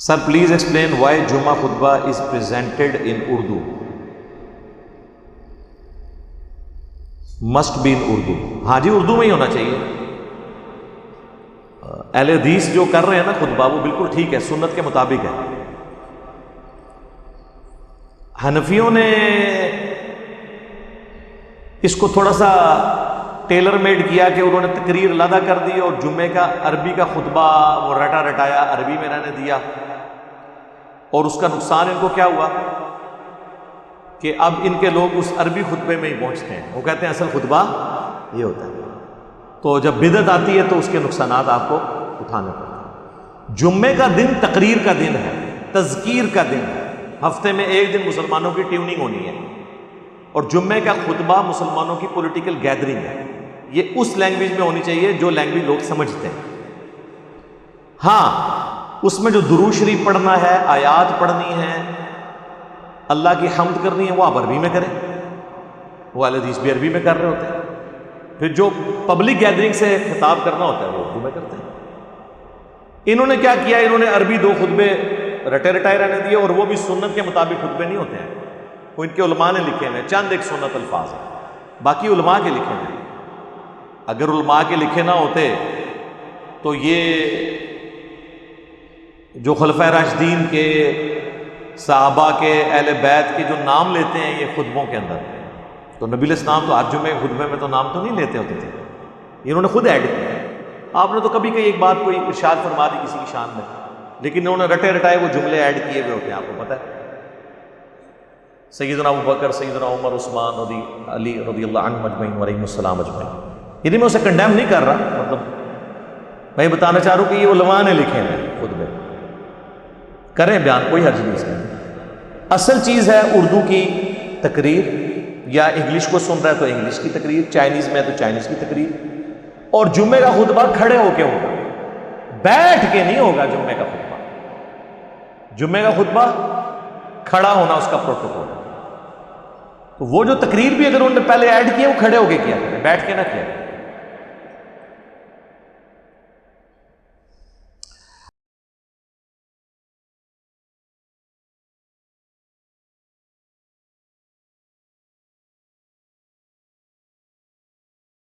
Sir, please explain why Jummah khutbah is presented in Urdu. Must be in Urdu. ہاں جی اردو میں ہی ہونا چاہیے. اہل حدیث جو کر رہے ہیں نا خطبہ وہ بالکل ٹھیک ہے, سنت کے مطابق ہے. حنفیوں نے اس کو تھوڑا سا ٹیلر میڈ کیا کہ انہوں نے تقریر علیحدہ کر دی اور جمعے کا عربی کا خطبہ وہ رٹا رٹایا عربی میں رہنے دیا, اور اس کا نقصان ان کو کیا ہوا کہ اب ان کے لوگ اس عربی خطبے میں ہی پہنچتے ہیں. وہ کہتے ہیں اصل خطبہ یہ ہوتا ہے. تو جب بدعت آتی ہے تو اس کے نقصانات آپ کو اٹھانے پڑتے ہیں. جمعے کا دن تقریر کا دن ہے, تذکیر کا دن ہے. ہفتے میں ایک دن مسلمانوں کی ٹیوننگ ہونی ہے, اور جمعے کا خطبہ مسلمانوں کی پولیٹیکل گیدرنگ ہے. یہ اس لینگویج میں ہونی چاہیے جو لینگویج لوگ سمجھتے ہیں. ہاں اس میں جو درود شریف پڑھنا ہے, آیات پڑھنی ہے, اللہ کی حمد کرنی ہے, وہ آپ عربی میں کریں. وہ اہل حدیث بھی عربی میں کر رہے ہوتے ہیں. پھر جو پبلک گیدرنگ سے خطاب کرنا ہوتا ہے وہ اردو میں کرتے ہیں. انہوں نے کیا کیا, انہوں نے عربی دو خطبے رٹے رٹائے رہنے دیے, اور وہ بھی سنت کے مطابق خطبے نہیں ہوتے ہیں. وہ ان کے علماء نے لکھے ہیں, چند ایک سنت الفاظ ہیں, باقی علماء کے لکھے ہیں. اگر علماء کے لکھے نہ ہوتے تو یہ جو خلفائے راشدین کے, صحابہ کے, اہل بیت کے جو نام لیتے ہیں یہ خطبوں کے اندر, تو نبی علیہ السلام تو ہر جمعے خطبے میں تو نام تو نہیں لیتے ہوتے تھے, انہوں نے خود ایڈ کیا. آپ نے تو کبھی کہیں ایک بات کوئی ارشاد فرما دی کسی کی شان میں, لیکن انہوں نے رٹے رٹائے وہ جملے ایڈ کیے ہوئے ہوتے ہیں. آپ کو پتہ ہے سیدنا ابو بکر, سیدنا عمر, عثمان, علی رضی اللہ عنہ اجمعین وعلیہم السلام اجمعین. یعنی میں اسے کنڈیم نہیں کر رہا, مطلب میں یہ بتانا چاہ رہا ہوں کہ یہ علماء نے لکھے ہیں خطبے, کریں بیان, کوئی حرج نہیں اس میں. اصل چیز ہے اردو کی تقریر, یا انگلش کو سن رہا ہے تو انگلش کی تقریر, چائنیز میں ہے تو چائنیز کی تقریر. اور جمعے کا خطبہ کھڑے ہو کے ہوگا, بیٹھ کے نہیں ہوگا. جمعے کا خطبہ, جمعے کا خطبہ کھڑا ہونا اس کا پروٹوکول ہے. تو وہ جو تقریر بھی اگر انہوں نے پہلے ایڈ کیا وہ کھڑے ہو کے کیا, بیٹھ کے نہ کیا.